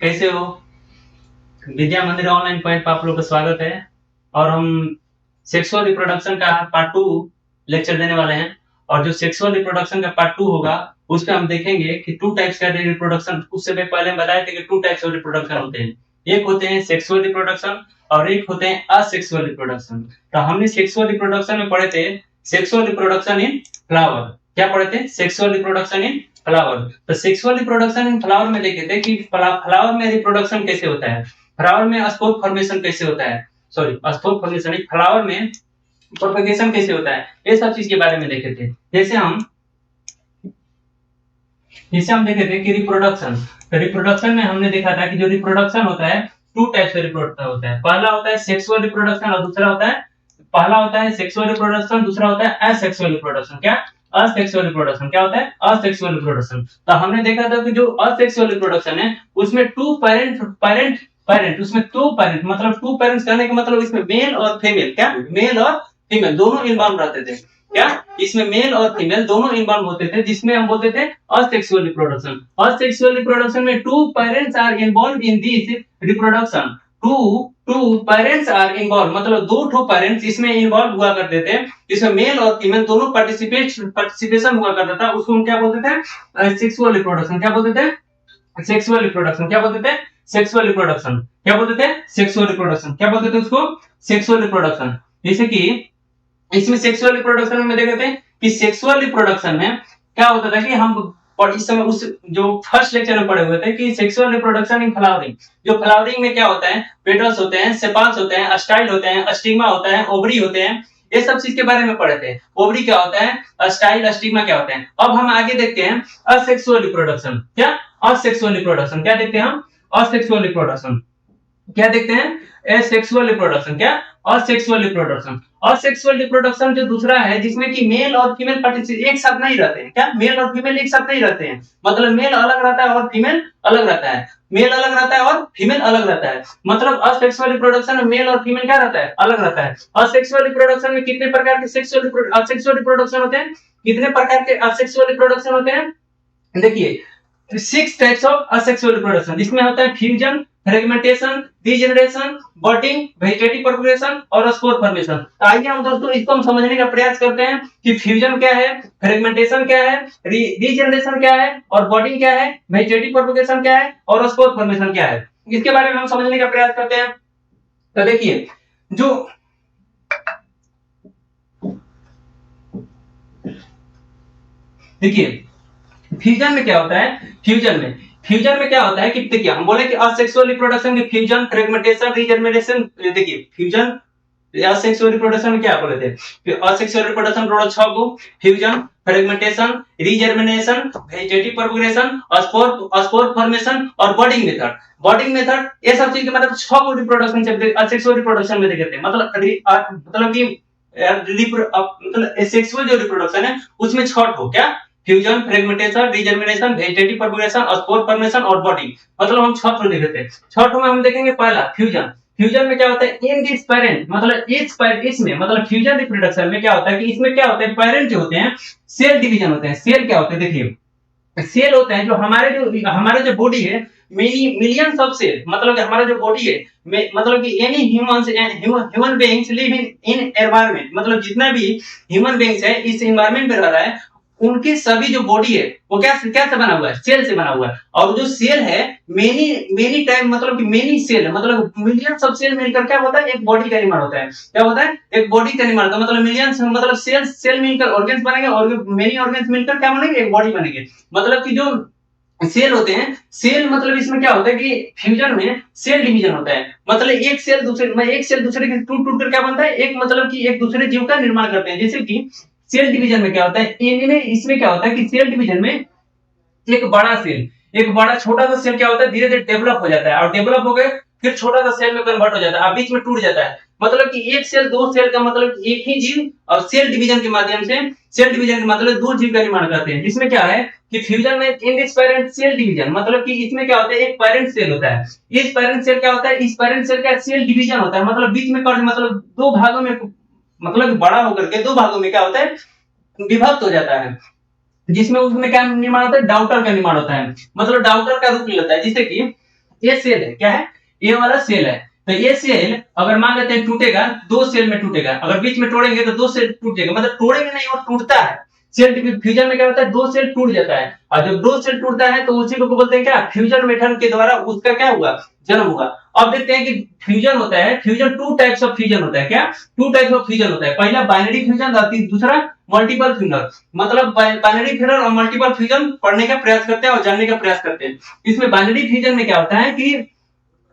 कैसे हो? विद्या मंदिर ऑनलाइन पॉइंट पर आप लोग का स्वागत है। और हम सेक्सुअल रिप्रोडक्शन का पार्ट 2 लेक्चर देने वाले हैं। और जो सेक्सुअल रिप्रोडक्शन का पार्ट 2 होगा उसमें हम देखेंगे कि 2 टाइप्स का रिप्रोडक्शन, उससे पहले हम बताए थे कि 2 टाइप्स ऑफ रिप्रोडक्शन होते हैं। एक होते हैं सेक्सुअल रिप्रोडक्शन और एक होते हैं असेक्सुअल रिप्रोडक्शन। तो हमने सेक्सुअल रिप्रोडक्शन में पढ़े थे सेक्सुअल रिप्रोडक्शन इन फ्लावर। क्या पढ़े थे? Sexual reproduction in flower. तो सेक्सुअल रिप्रोडक्शन इन फ्लावर में देखे थे कि फ्लावर में रिप्रोडक्शन कैसे होता है, फ्लावर में स्पोर फॉर्मेशन कैसे होता है, सॉरी स्पोर फॉर्मेशन नहीं, फ्लावर में प्रोपगेशन कैसे होता है, ये सब चीज के बारे में देखे थे। जैसे हम देखे थे कि रिप्रोडक्शन में हमने देखा था कि जो रिप्रोडक्शन होता है 2 टाइप से रिप्रोडक्शन होता है। पहला होता है सेक्सुअल रिप्रोडक्शन और दूसरा होता है सेक्सुअल रिप्रोडक्शन, दूसरा होता है असेक्सुअल रिप्रोडक्शन। क्या? Asexual reproduction. क्या होता है? Asexual reproduction. तो हमने देखा था कि जो असेक्सुअल रिप्रोडक्शन है उसमें 2 पेरेंट उसमें 2 पेरेंट मतलब 2 पेरेंट्स कहने का मतलब इसमें मेल और फीमेल, क्या मेल और फीमेल दोनों इन्वॉल्व रहते थे। क्या इसमें मेल और फीमेल दोनों इन्वॉल्व होते थे, जिसमें हम बोलते थे असेक्सुअल रिप्रोडक्शन। असेक्सुअल रिप्रोडक्शन में 2 parents are involved in this reproduction. Two parents are involved मतलब 2 पेरेंट्स इसमें इन्वॉल्व हुआ करते थे, इसमें मेल और फीमेल दोनों पार्टिसिपेशन हुआ करता था। उसको हम क्या बोलते थे? Sexual reproduction. क्या बोलते थे? Sexual reproduction. क्या बोलते थे? Sexual reproduction. क्या बोलते थे? Sexual reproduction. क्या बोलते थे उसको? Sexual reproduction. जैसे कि इसमें सेक्सुअल रिप्रोडक्शन में देखते हैं कि सेक्सुअल रिप्रोडक्शन में क्या होता था कि हम और इस समय उस जो फर्स्ट लेक्चर में पढ़े हुए थे कि सेक्सुअल रिप्रोडक्शन इन फ्लावरिंग। जो फ्लावरिंग में क्या होता है? पेटल्स होते हैं, सेपाल्स होते हैं, स्टाइल होते हैं, स्टिग्मा होता है, ओवरी होते हैं। ये सब चीज के बारे में पढ़े थे। ओवरी क्या होता है, स्टाइल, स्टिग्मा क्या होते हैं। अब हम आगे देखते हैं असेक्सुअल रिप्रोडक्शन। क्या? Asexual reproduction. क्या देखते हैं हम? Asexual reproduction. क्या देखते हैं? Asexual reproduction. क्या? Asexual reproduction. असेक्सुअल रिप्रोडक्शन जो दूसरा है जिसमें कि मेल और फीमेल पार्टिसिपेट एक साथ नहीं रहते हैं। क्या? मेल और फीमेल एक साथ नहीं रहते हैं, मतलब मेल अलग रहता है और फीमेल अलग रहता है, मेल अलग रहता है और फीमेल अलग रहता है। मतलब असेक्सुअल रिप्रोडक्शन में मेल और फीमेल क्या रहता है? अलग रहता है। असेक्सुअल रिप्रोडक्शन में कितने प्रकार के असेक्सुअल रिप्रोडक्शन होते हैं? कितने प्रकार के असेक्सुअल रिप्रोडक्शन होते हैं? देखिए 6 टाइप्स ऑफ असेक्सुअल रिप्रोडक्शन, जिसमें होता है fusion, fragmentation, degeneration, budding, vegetative propagation और स्पोर फॉर्मेशन। आइए हम दोस्तों इसको हम समझने का प्रयास करते हैं कि फ्यूजन क्या है, फ्रेगमेंटेशन क्या है, डीजेनरेशन क्या है और बर्डिंग क्या है, वेजिटेटिव प्रोपगेशन क्या है और स्पोर फॉर्मेशन क्या है। इसके बारे में हम समझने का प्रयास करते हैं। तो देखिए जो फ्यूजन में क्या होता है? फ्यूजन में क्या होता है कि देखिए हम बोले कि असेक्सुअल रिप्रोडक्शन के फ्यूजन, फ्रेगमेंटेशन, रीजनरेशन। देखिए फ्यूजन असेक्सुअल रिप्रोडक्शन में क्या बोले थे? असेक्सुअल रिप्रोडक्शन टोटल 6 को, fusion, fragmentation, regermination, vegetative propagation, spore formation और बर्डिंग मेथड ये सब चीज के मतलब 6 को रिप्रोडक्शन से असेक्सुअल रिप्रोडक्शन में देखते हैं। मतलब कि मतलब सेक्सुअल जो रिप्रोडक्शन है उसमें 6 ठो। क्या? Fusion, fragmentation, regermination, vegetative propagation, spore formation और बॉडी। मतलब हम 6 ठो देखे थे। 6 ठो में हम देखेंगे पहला फ्यूजन में क्या होता है? इन दिस पेरेंट मतलब इसमें मतलब फ्यूजन रिप्रोडक्शन में क्या होता है कि इसमें क्या होता है? पेरेंट जो होते हैं सेल डिवीजन होते हैं। सेल क्या होते हैं? देखिए सेल होते हैं जो हमारा जो बॉडी है, मिलियंस ऑफ सेल। मतलब कि हमारा जो बॉडी है मतलब कि any human beings live in environment, मतलब जितना भी ह्यूमन बीइंग्स है इस एनवायरनमेंट में रह रहा है, उनकी सभी जो बॉडी है वो क्या से बना हुआ है? सेल से बना हुआ है। और जो सेल है मेनी टाइम मतलब कि मेनी सेल मतलब मिलियंस ऑफ सेल मिलकर क्या होता है? एक बॉडी का निर्माण होता है। क्या होता है? एक बॉडी का निर्माण होता है। मतलब मिलियंस मतलब सेल मिलकर ऑर्गन्स बनेंगे और मेनी ऑर्गन्स मिलकर क्या बनेंगे? एक बॉडी बनेंगे। मतलब कि जो सेल होते हैं, सेल मतलब इसमें क्या होता है कि फ्यूजन में सेल डिवीजन होता है। मतलब एक सेल दूसरे के टूट कर क्या बनता है? एक मतलब कि एक दूसरे जीव का निर्माण करते हैं। जैसे कि सेल डिवीजन में क्या होता है? इनमें इसमें क्या होता है कि सेल डिवीजन में एक बड़ा छोटा सा सेल क्या होता है? धीरे धीरे डेवलप हो जाता है और डेवलप हो गए फिर छोटा सा सेल में कन्वर्ट हो जाता है और बीच में टूट जाता है। मतलब कि एक सेल दो सेल का मतलब एक ही जीव और सेल डिवीजन के माध्यम से दो जीव का निर्माण करते हैं। जिसमें क्या है कि फ्यूजन में in this parent cell division मतलब कि इसमें क्या होता है? एक पेरेंट सेल होता है। इस पेरेंट सेल क्या होता है? इस पेरेंट सेल का सेल डिवीजन होता है। मतलब बीच में मतलब 2 भागों में मतलब बड़ा होकर के 2 भागों में क्या होता है? विभक्त हो जाता है। जिसमें उसमें क्या निर्माण होता है? डाउटर का निर्माण होता है। मतलब डाउटर का रूप लेता है। जिससे कि ये सेल है, क्या है, ये वाला सेल है। तो ये सेल अगर मान लेते हैं टूटेगा, दो सेल में टूटेगा, अगर बीच में तोड़ेंगे तो दो सेल टूट जाएगा, मतलब तोड़ेंगे नहीं और टूटता है। सेल फ्यूजन में क्या होता है, दो सेल टूट जाता है, और जब दो सेल टूटता है तो उसी को बोलते हैं क्या, फ्यूजन मेथड के द्वारा उसका क्या हुआ, जन्म हुआ। अब देखते हैं कि फ्यूजन होता है, fusion two types of fusion होता है, क्या, टू टाइप्स ऑफ फ्यूजन होता है। पहला बाइनरी फ्यूजन, दूसरा मल्टीपल फ्यूजन। मतलब बाइनरी फ्यूजन और मल्टीपल फ्यूजन पढ़ने का प्रयास करते हैं और जानने का प्रयास करते हैं। इसमें बाइनरी फ्यूजन में क्या होता है कि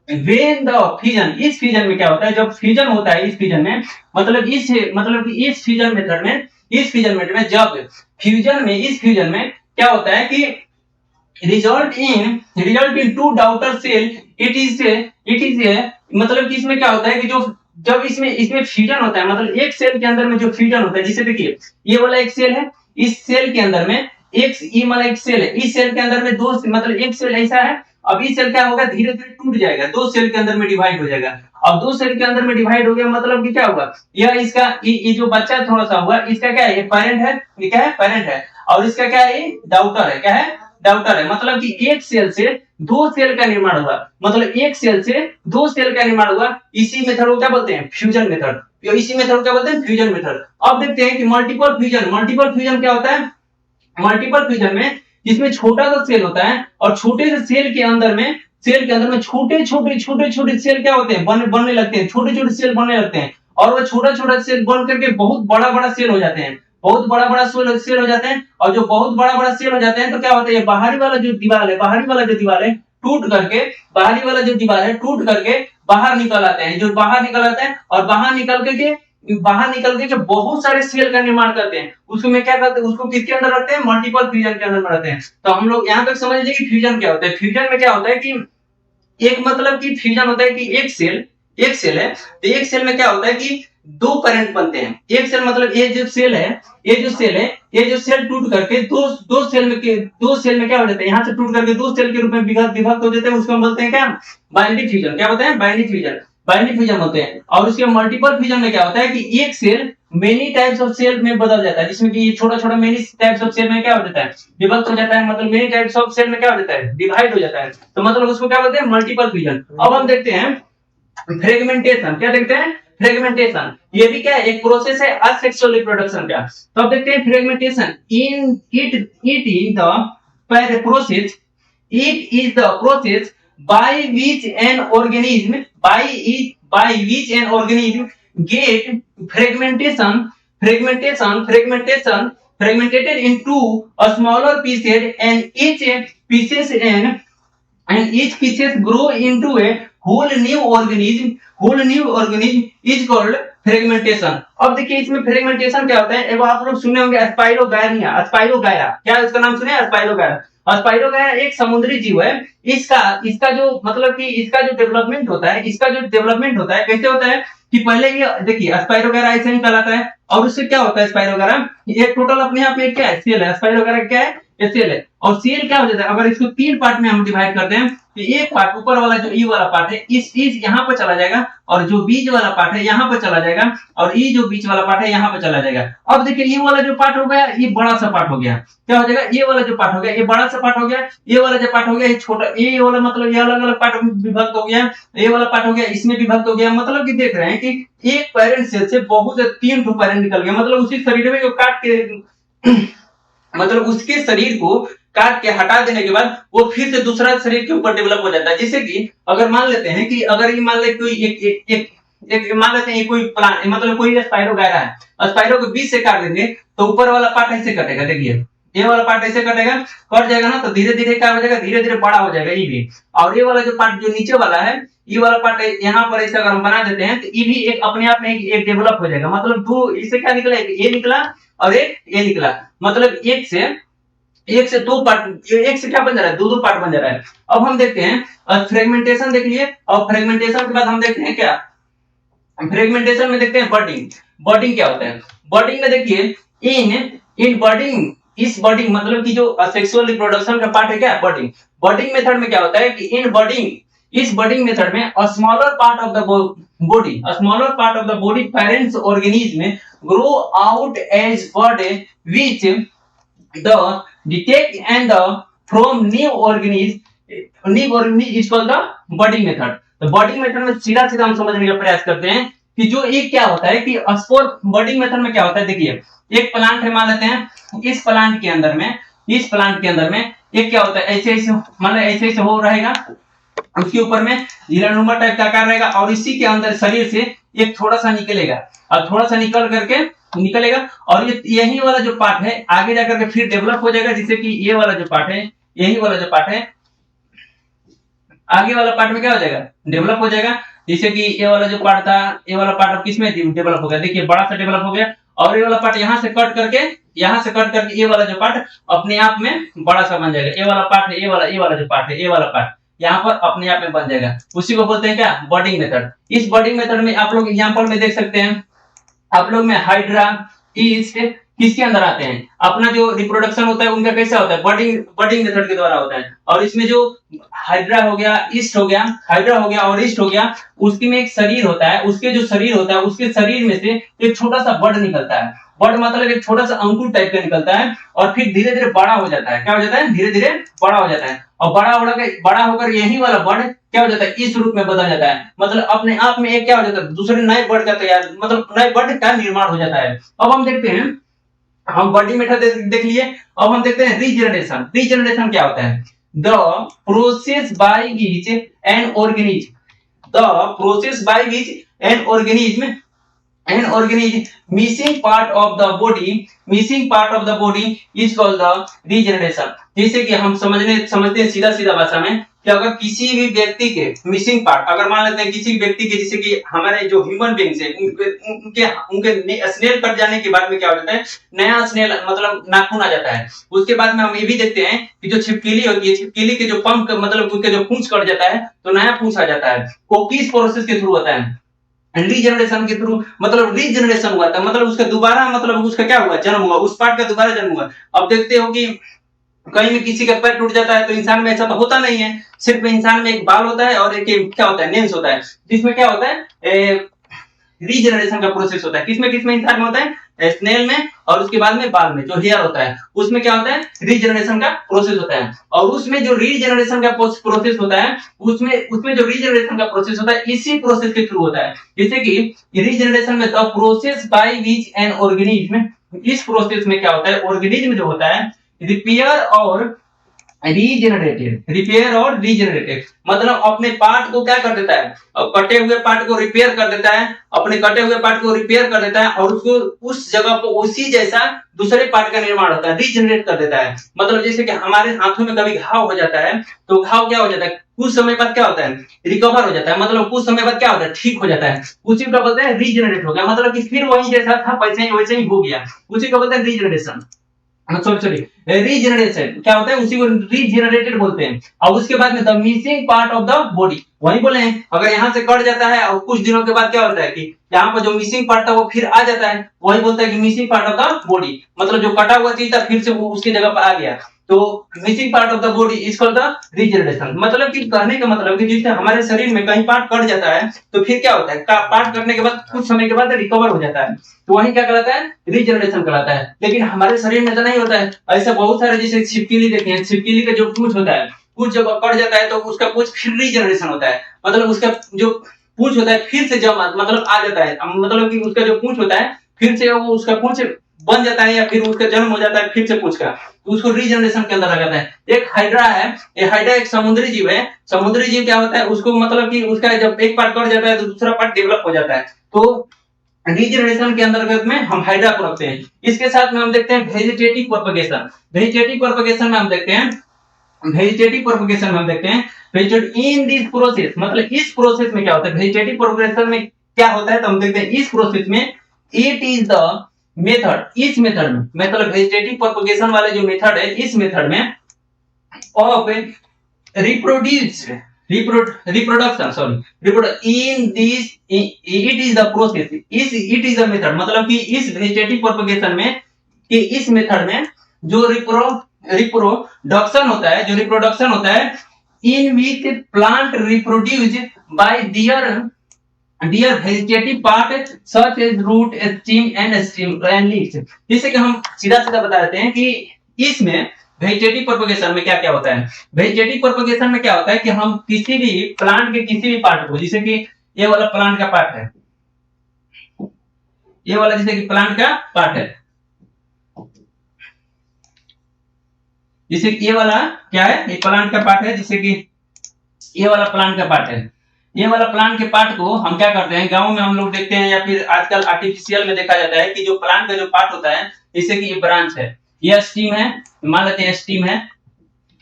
वेन द फ्यूजन, इस फ्यूजन में क्या होता है, जब फ्यूजन होता है इस फ्यूजन में, मतलब कि इस फ्यूजन मेथड में, इस फ्यूजन मेथड में जब फ्यूजन में, इस फ्यूजन में क्या होता है कि result in two daughter cell, it is मतलब कि इसमें क्या होता है कि जो जब इसमें फ्यूजन होता है, मतलब एक सेल के अंदर में जो फ्यूजन होता है, जिसे देखिए ये वाला एक सेल है, इस सेल के अंदर में ये वाला एक सेल है, इस सेल के अंदर में दो, मतलब एक सेल ऐसा है, अब ये सेल क्या होगा, धीरे धीरे टूट जाएगा, दो सेल के अंदर में डिवाइड हो जाएगा। अब दो सेल के अंदर में डिवाइड हो गया, मतलब कि क्या होगा, यह इसका ये जो बच्चा थोड़ा सा हुआ, इसका क्या है, ये पेरेंट है, ये क्या है, पेरेंट है, और इसका क्या है, डाउटर है, क्या है, डाउटर है। मतलब कि एक सेल से दो सेल का निर्माण हुआ, मतलब एक सेल से दो सेल का निर्माण हुआ, इसी मेथड को क्या बोलते हैं, फ्यूजन मेथड। इसी मेथड को क्या बोलते हैं, फ्यूजन मेथड। अब देखते हैं कि मल्टीपल फ्यूजन, मल्टीपल फ्यूजन क्या होता है। मल्टीपल फ्यूजन में जिसमें छोटा सा सेल होता है और छोटे से सेल के अंदर में छोटे छोटे सेल क्या होते हैं, बनने लगते हैं, छोटे छोटे सेल बनने लगते हैं, और वो छोटा छोटा सेल बन करके बहुत बड़ा बड़ा सेल हो जाते हैं, बहुत बड़ा बड़ा सेल हो जाते हैं। और जो बहुत बड़ा बड़ा सेल हो जाते हैं तो क्या होता है, बाहरी वाला जो दीवार है, बाहरी वाला जो दीवार है टूट करके, बाहरी वाला जो दीवार है टूट करके बाहर निकल आते हैं, जो बाहर निकल आते हैं, और बाहर निकल के जो बहुत सारे सेल का निर्माण करते हैं, उसमें क्या करते हैं, उसको किसके अंदर रखते हैं, मल्टीपल फ्यूजन के अंदर रखते हैं। तो हम लोग यहाँ तक समझ लीजिए कि फ्यूजन क्या होता है। फ्यूजन में क्या होता है कि एक, मतलब कि फ्यूजन होता है कि एक सेल है, तो एक सेल में क्या होता है कि दो पेरेंट बनते हैं। एक सेल मतलब ये जो सेल टूट करके दो सेल में क्या हो जाता है, यहाँ से टूट करके दो सेल के रूप में विभक्त हो जाते हैं, उसको हम बोलते हैं क्या, बाइनरी फ्यूजन। क्या बोलते हैं, बाइनरी फ्यूजन होते हैं। और उसके मल्टीपल फ्यूजन में क्या होता है कि एक cell many types of cell में बदल जाता है, जिसमें कि छोटा छोटा मेनी टाइप्स ऑफ सेल में क्या हो जाता है, विभक्त हो जाता है, मतलब मेनी टाइप्स ऑफ सेल में क्या हो जाता है, डिवाइड हो जाता है। तो मतलब उसको क्या बोलते हैं, मल्टीपल फ्यूजन। अब हम देखते हैं फ्रेगमेंटेशन। क्या देखते हैं, फ्रेगमेंटेशन। ये भी क्या है, एक प्रोसेस है असेक्सुअल रिप्रोडक्शन का। तो अब देखते हैं fragmentation. It is the process by which an organism get fragmented into a smaller pieces, and each pieces grow into a whole new organism is called fragmentation. अब देखिए इसमें फ्रेगमेंटेशन क्या होता है, एगो आप लोग सुने होंगे स्पाइरोगायरा। क्या इसका नाम सुने, स्पाइरोगायरा एक समुद्री जीव है। इसका जो मतलब कि इसका जो डेवलपमेंट होता है कैसे होता है कि पहले ये देखिए स्पाइरोगायरा ऐसे ही कहलाता है, और उससे क्या होता है, स्पाइरोगायरा ये टोटल अपने आप में क्या है, सेल है। स्पाइरोगायरा क्या है, ये सेल है। और सेल क्या हो जाता है, अगर इसको तीन पार्ट में हम डिवाइड करते हैं तो एक पार्ट ऊपर वाला जो ई वाला पार्ट है इस यहाँ पर चला जाएगा, और जो बीच वाला पार्ट है यहाँ पर चला जाएगा, और ये जो बीच वाला पार्ट है यहाँ पर चला जाएगा। अब देखिए ये वाला जो पार्ट हो गया, ये बड़ा सा पार्ट हो गया। क्या हो जाएगा, ये वाला जो पार्ट हो गया ये बड़ा सा पार्ट हो गया, ये वाला जो पार्ट हो गया ये छोटा, ये वाला मतलब ये अलग अलग पार्ट में विभक्त हो गया, ये वाला पार्ट हो गया इसमें विभक्त हो गया। मतलब कि देख रहे हैं कि एक पेरेंट सेल से बहुत से तीन ठो पेरेंट निकल गया, मतलब उसी शरीर में जो काट के मतलब उसके शरीर को काट के हटा देने के बाद वो फिर से दूसरा शरीर के ऊपर डेवलप हो जाता है। जैसे कि अगर मान लेते हैं कि अगर ये मान ले कोई एक मान लेते हैं कोई प्लांट, मतलब कोई स्पाइरोगायरा है, स्पाइरो को बीच से काट देंगे तो ऊपर वाला पार्ट ऐसे कटेगा। देखिए ये वाला पार्ट ऐसे कटेगा, कट जाएगा ना, तो धीरे धीरे क्या हो जाएगा, धीरे धीरे बड़ा हो जाएगा ये भी। और ये वाला जो पार्ट जो नीचे वाला है, ये वाला पार्ट यहाँ पर ऐसा अगर हम बना देते हैं तो ये भी एक अपने आप में एक डेवलप हो जाएगा। मतलब दो इससे क्या निकला, ये निकला और एक ये निकला, मतलब एक से दो पार्ट, एक से क्या बन जा रहा है, दो पार्ट बन जा रहा है। अब हम देखते हैं फ्रेगमेंटेशन देख लिए, और फ्रेगमेंटेशन के बाद हम देखते हैं क्या, फ्रेगमेंटेशन में देखते हैं बर्डिंग क्या होता है। बर्डिंग में देखिए इन बर्डिंग, इस बर्डिंग मतलब कि जो सेक्सुअल रिप्रोडक्शन का पार्ट है क्या, बर्डिंग मेथड में क्या होता है कि इस बर्डिंग मेथड में a smaller part of the body parents organism grow out as bud, which the detect and the from new organism नीव organism is called the budding method. तो बडिंग मेथड में सीधा सीधा हम समझने का प्रयास करते हैं कि जो एक क्या होता है कि स्पोर बडिंग मेथड में क्या होता है। देखिए एक प्लांट है, मान लेते हैं इस प्लांट के अंदर में एक क्या होता है, ऐसे ऐसे मतलब ऐसे ऐसे हो रहेगा, उसके ऊपर में जीरानुमा टाइप का आकार रहेगा और इसी के अंदर शरीर से एक थोड़ा सा निकलेगा और थोड़ा सा निकल करके निकलेगा और ये यही वाला जो पार्ट है आगे जाकर के फिर डेवलप हो जाएगा, जिससे कि ये वाला जो पार्ट है, यही वाला जो पार्ट है आगे वाला पार्ट में क्या हो जाएगा, डेवलप हो जाएगा। जैसे कि ये वाला जो पार्ट था, ये वाला पार्ट अब किसमें डेवलप हो गया, देखिए बड़ा सा डेवलप हो गया और ये वाला पार्ट यहाँ से कट करके ये वाला जो पार्ट अपने आप में बड़ा सा बन जाएगा। ये वाला पार्ट है, ये वाला जो पार्ट है, ये वाला पार्ट यहाँ पर अपने आप में बन जाएगा। उसी को बोलते हैं क्या, बडिंग मेथड। इस बडिंग मेथड में आप लोग एग्जांपल में देख सकते हैं, आप लोग में हाइड्रा ईस्ट किसके अंदर आते हैं, अपना जो रिप्रोडक्शन होता है उनका कैसा होता है, बडिंग मेथड के द्वारा होता है। और इसमें जो हाइड्रा हो गया, ईस्ट हो गया, हाइड्रा हो गया और ईस्ट हो गया, उसके में एक शरीर होता है, उसके जो शरीर होता है उसके शरीर में से एक छोटा सा बड निकलता है। बड मतलब एक छोटा सा अंकुर टाइप का निकलता है और फिर धीरे धीरे बड़ा हो जाता है। क्या हो जाता है, धीरे धीरे बड़ा हो जाता है और बड़ा होकर यही वाला बड क्या हो जाता है, इस रूप में बदल जाता है। मतलब अपने आप में एक क्या हो जाता है, दूसरे नए बड का तैयार, मतलब नए बड का निर्माण हो जाता है। अब हम देखते हैं, हम बडिंग मेथड देख लिए, अब हम देखते हैं रीजनरेशन। रीजनरेशन क्या होता है, the process by which an organism missing part of the body is called the regeneration। जैसे कि हम समझते हैं सीधा भाषा में कि अगर किसी भी व्यक्ति के मिसिंग पार्ट, अगर मान लेते हैं किसी भी व्यक्ति के, जैसे कि हमारे जो ह्यूमन बीइंग्स है उनके स्नेल कट जाने के बाद में क्या हो जाता है, नया स्नेल मतलब नाखून आ जाता है। उसके बाद में हम ये भी देखते हैं कि जो छिपकली होती है, छिपकली के जो पंख मतलब उसके जो पूंछ कट जाता है तो नया पूंछ आ जाता है। वो किस प्रोसेस के थ्रू होता है, रीजनरेशन के थ्रू। मतलब रीजनरेशन हुआ था, मतलब उसका दोबारा मतलब उसका क्या हुआ, जन्म हुआ, उस पार्ट का दोबारा जन्म हुआ। अब देखते हो कि कहीं में किसी का पैर टूट जाता है तो इंसान में ऐसा तो होता नहीं है, सिर्फ इंसान में एक बाल होता है और एक क्या होता है, नेल्स होता है, जिसमें क्या होता है रीजनरेशन का प्रोसेस होता है। किसमें इंसान में होता है, स्नेल में, और उसके बाद में बाल में जो हेयर होता है उसमें क्या होता है, रीजनरेशन का प्रोसेस होता है। और उसमें जो रीजनरेशन का प्रोसेस होता है, उसमें जो रीजनरेशन का प्रोसेस होता है इसी प्रोसेस के थ्रू होता है। जैसे कि रीजनरेशन में the process by which an organism, इस प्रोसेस में क्या होता है, ऑर्गेनिज्म जो होता है रिपेयर और रीजनरेटेड मतलब अपने पार्ट को क्या कर देता है, कटे हुए पार्ट को रिपेयर कर देता है, अपने कटे हुए पार्ट को रिपेयर कर देता है और उसको उस जगह पर उसी जैसा दूसरे पार्ट का निर्माण होता है, रीजनरेट कर देता है। मतलब जैसे कि हमारे हाथों में कभी घाव हो जाता है तो घाव क्या हो जाता है, कुछ समय बाद क्या होता है, रिकवर हो जाता है, मतलब कुछ समय बाद क्या होता है, ठीक हो जाता है। उसी को बोलते हैं रीजनरेट हो गया, मतलब कि फिर वही जैसा था वैसे ही हो गया, उसी को बोलते हैं रीजनरेशन। सॉरी रीजनरेशन क्या होता है, उसी को रीजनरेटेड बोलते हैं। और उसके बाद में the missing part of the body, वही बोले हैं, अगर यहाँ से कट जाता है और कुछ दिनों के बाद क्या होता है कि यहाँ पर जो मिसिंग पार्ट था वो फिर आ जाता है, वही बोलता है कि missing part of the body, मतलब जो कटा हुआ चीज था फिर से वो उसकी जगह पर आ गया, तो missing part of the body is called the regeneration. मतलब कि कहने का मतलब कि जैसे हमारे शरीर में कहीं पार्ट कट जाता है तो फिर क्या होता है, पार्ट कटने के बाद कुछ समय के बाद रिकवर हो जाता है, तो वही क्या कहलाता है, रीजनरेशन कहलाता है। लेकिन हमारे शरीर में तो नहीं होता है ऐसा, बहुत सारे जैसे छिपकली देखे हैं, छिपकली का जो पूंछ होता है, पूंछ जब कट जाता है तो उसका पूंछ फिर रीजनरेशन होता है, मतलब उसका जो पूंछ होता है फिर से जमा मतलब आ जाता है, मतलब कि उसका जो पूंछ होता है फिर से वो उसका पूंछ बन जाता है या फिर उसका जन्म हो जाता है फिर से पूंछ का, तो उसको रीजनरेशन के अंदर लगाता है। एक हाइड्रा है, ये हाइड्रा एक समुद्री जीव है। समुद्री जीव क्या होता है, उसको मतलब कि उसका जब एक पार्ट कट जाता है तो दूसरा पार्ट डेवलप हो जाता है, तो रीजनरेशन के अंतर्गत में हम हाइड्रा को रखते हैं। इसके साथ में हम देखते हैं वेजिटेटिव प्रोपगेशन। वेजिटेटिव प्रोपगेशन में हम देखते हैं इन दिस प्रोसेस, मतलब इस प्रोसेस में क्या होता है, वेजिटेटिव प्रोपगेशन में क्या होता है, तो हम देखते हैं इस प्रोसेस में इट इज द मेथड, इस मेथड में मतलब वेजिटेटिव प्रोपगेशन वाले जो मेथड है, इस मेथड में of reproduction in this it is the process, it is the method, मतलब कि इस वेजिटेटिव प्रोपगेशन में कि इस मेथड में जो रिप्रोडक्शन होता है in which plant reproduce by their vegetative part such as root, stem and leaves। जैसे कि हम सीधा बता देते हैं कि इसमें वेजिटेटिव प्रोपगेशन में क्या क्या होता है? वेजिटेटिव प्रोपगेशन में क्या होता है कि हम किसी भी प्लांट के किसी भी पार्ट को, जैसे कि ये वाला प्लांट का पार्ट है, ये वाला जैसे कि प्लांट का पार्ट है, जैसे ये वाला क्या है, ये प्लांट का पार्ट है, जैसे कि ये वाला प्लांट का पार्ट है। ये वाला प्लांट के पार्ट को हम क्या करते हैं, गांव में हम लोग देखते हैं या फिर आजकल आर्टिफिशियल में देखा जाता है कि जो प्लांट का जो पार्ट होता है, जैसे कि ये ब्रांच है, ये स्टीम है, मान लेते हैं स्टीम है,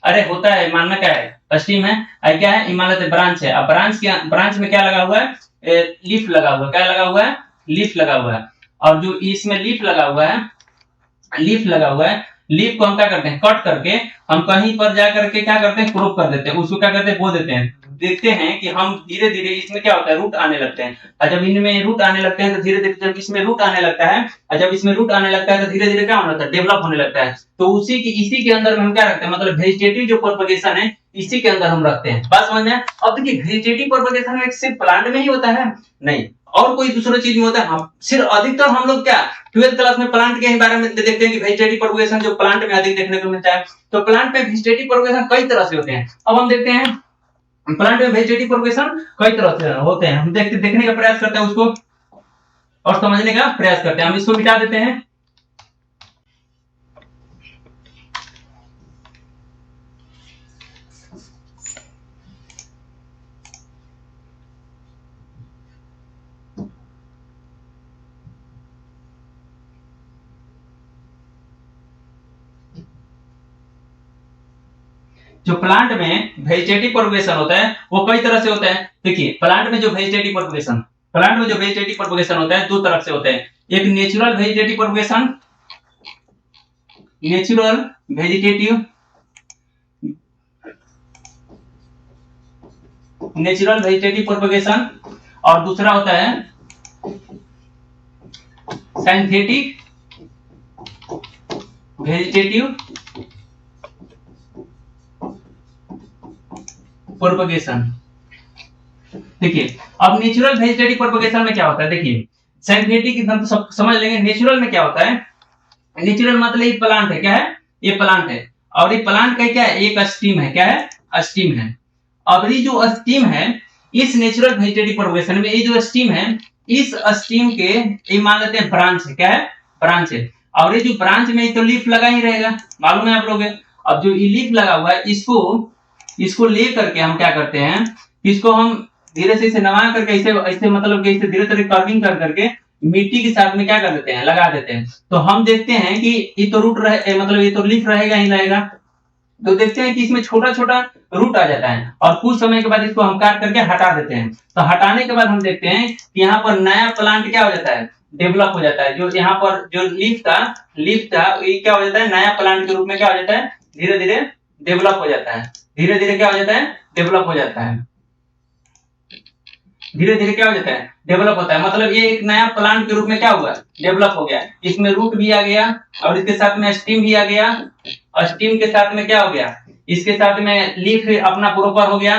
अरे होता है, मानना क्या है, स्टीम है, क्या है, मान लेते हैं ब्रांच है। अब ब्रांच में क्या लगा हुआ है, लीफ लगा हुआ है, क्या लगा हुआ है, लीफ लगा हुआ है। और जो इसमें लीफ लगा हुआ है, लीफ लगा हुआ है, लीफ को हम क्या करते हैं, कट करके हम कहीं पर जा करके क्या करते हैं, क्रॉप कर देते हैं, उसको क्या करते हैं, बो देते हैं। देखते हैं कि हम धीरे धीरे इसमें क्या होता है, रूट आने लगते हैं, और जब इनमें रूट आने लगते हैं तो धीरे धीरे जब इसमें रूट आने लगता है, और जब इसमें रूट आने लगता है तो धीरे धीरे क्या होने लगता है, डेवलप होने लगता है। तो इसी के अंदर में हम क्या रखते हैं, मतलब वेजिटेटिव जो प्रोपगेशन है इसी के अंदर हम रखते हैं। बात समझ में? अब देखिए वेजिटेटिव प्रोपगेशन में सिर्फ प्लांट में ही होता है नहीं, और कोई दूसरा चीज में होता है। हम सिर्फ अधिकतर हम लोग क्या 12th क्लास में प्लांट के बारे में देखते हैं कि वेजिटेटिव प्रोपगेशन जो प्लांट में अधिक देखने को मिलता है। तो प्लांट में वेजिटेटिव प्रोपगेशन कई तरह से होते हैं। अब हम देखते हैं प्लांट में वेजिटेटिव प्रोपगेशन कई तरह से होते हैं, हम देखने का प्रयास करते हैं उसको और समझने का प्रयास करते हैं। हम इसको मिटा देते हैं। जो प्लांट में वेजिटेटिव प्रोपगेशन होता है वो कई तरह से होता है। देखिए प्लांट में जो वेजिटेटिव प्रोपगेशन होता है दो तरह से होता है। एक natural vegetative propagation, natural vegetative propagation, और दूसरा होता है सिंथेटिक वेजिटेटिव प्रोपगेशन। देखिए अब नेचुरल वेजिटेटिव प्रोपगेशन में क्या होता है, देखिए सिंथेटिक एकदम तो सब समझ लेंगे। नेचुरल में क्या होता है, नेचुरल मतलब ये प्लांट है, क्या है, ये प्लांट है, और ये प्लांट का क्या है, एक स्टीम है, क्या है, स्टीम है। अब ये जो स्टीम है इस नेचुरल वेजिटेटिव प्रोपगेशन में, ये जो स्टीम है इस स्टीम के ये मान लेते हैं ब्रांच है, क्या है, ब्रांच है। और ये जो ब्रांच में तो लीफ लगा ही रहेगा, मालूम है आप लोग। अब जो ये लीफ लगा हुआ है इसको ले करके हम क्या करते हैं, इसको हम धीरे से इसे नमा करके ऐसे मतलब कि इसे धीरे धीरे कर्विंग कर करके मिट्टी के साथ में क्या कर देते हैं, लगा देते हैं। तो हम देखते हैं कि ये तो रूट रहे, मतलब ये तो लीफ रहेगा ही रहेगा। तो देखते हैं कि इसमें छोटा छोटा रूट आ जाता है, और कुछ समय के बाद इसको हम काट करके हटा देते हैं। तो हटाने के बाद हम देखते हैं कि यहाँ पर नया प्लांट क्या हो जाता है, डेवलप हो जाता है। जो यहाँ पर जो लीफ था ये क्या हो जाता है, नया प्लांट के रूप में क्या हो जाता है, धीरे धीरे डेवलप हो जाता है। धीरे धीरे क्या हो जाता है, डेवलप हो जाता है। धीरे धीरे क्या हो जाता है, डेवलप होता है। मतलब ये एक नया प्लांट के रूप में क्या हुआ, डेवलप हो गया। इसमें रूट भी आ गया और इसके साथ में स्टीम भी आ गया, और स्टीम के साथ में क्या हो गया, इसके साथ में लीफ अपना प्रॉपर हो गया।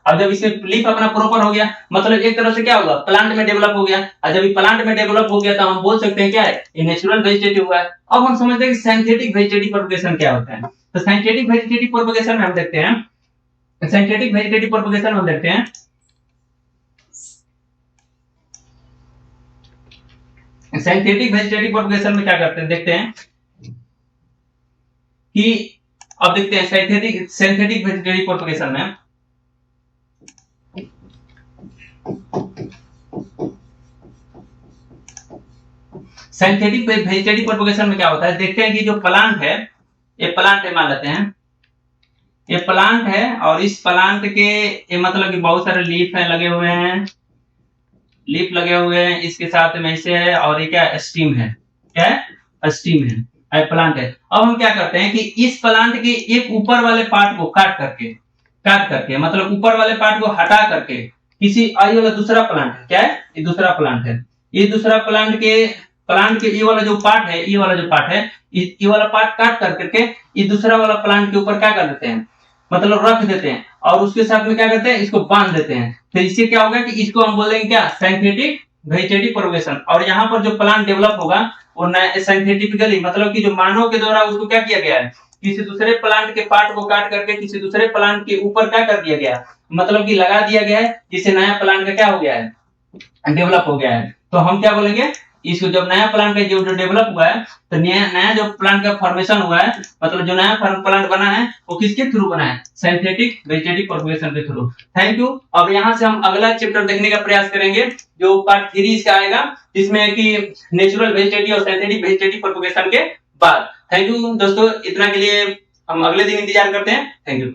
और जब इसमें लीफ अपना प्रॉपर हो गया मतलब एक तरह से क्या होगा, प्लांट में डेवलप हो गया। और जब ये प्लांट में डेवलप हो गया तो हम बोल सकते हैं क्या है, ये नेचुरल वेजिटेटिव हुआ है। अब हम समझते हैं कि सिंथेटिक वेजिटेटिव प्रोपगेशन क्या होता है। तो सिंथेटिक वेजिटेटिव प्रोपगेशन में हम देखते हैं, सिंथेटिक वेजिटेटिव प्रोपगेशन में हम देखते हैं सिंथेटिक वेजिटेटिव प्रोपगेशन में क्या करते हैं, देखते हैं कि अब देखते हैं सिंथेटिक वेजिटेटिव प्रोपगेशन में सिंथेटिक वेजिटेटिव प्रोपगेशन में क्या होता है। देखते हैं कि जो प्लांट है, ये प्लांट है, मान लेते हैं ये प्लांट है, और इस प्लांट के ये मतलब कि बहुत सारे लीफ है लगे हुए हैं, लीफ लगे हुए हैं, इसके साथ में ऐसे है, और ये क्या स्टीम है, क्या है, स्टीम है, प्लांट है। अब हम क्या करते हैं कि इस प्लांट के एक ऊपर वाले पार्ट को काट करके मतलब ऊपर वाले पार्ट को हटा करके किसी आई वाला दूसरा प्लांट है, क्या है, ये दूसरा प्लांट है। ये दूसरा प्लांट के ये वाला जो पार्ट है, ये वाला जो पार्ट है, ये वाला पार्ट काट करके ये दूसरा वाला प्लांट के ऊपर क्या कर देते हैं, मतलब रख देते हैं, और उसके साथ में क्या करते हैं, इसको बांध देते हैं। तो इससे क्या होगा कि इसको हम बोलेंगे क्या, सिंथेटिक वेजिटेटिव प्रोपगेशन। और यहाँ पर जो प्लांट डेवलप होगा वो सिंथेटिकली मतलब कि जो मानव के द्वारा उसको क्या किया गया है, किसी दूसरे प्लांट के पार्ट को काट करके किसी दूसरे प्लांट के ऊपर क्या कर दिया गया, मतलब कि लगा दिया गया है, जिससे नया प्लांट का क्या हो गया है, डेवलप हो गया है। तो हम क्या बोलेंगे, इसको जब नया प्लांट का जो डेवलप हुआ है, तो नया नया जो प्लांट का फॉर्मेशन हुआ है, मतलब जो नया प्लांट बना है वो किसके थ्रू बना है, सिंथेटिक वेजिटेटिव प्रोपगेशन के थ्रू। Thank you. अब यहाँ से हम अगला चैप्टर देखने का प्रयास करेंगे, जो पार्ट 3 इसका आएगा, जिसमें कि नेचुरल वेजिटेटिव और सिंथेटिक वेजिटेटिव प्रोपगेशन के बाद। थैंक यू दोस्तों, इतना के लिए हम अगले दिन इंतजार करते हैं। Thank you.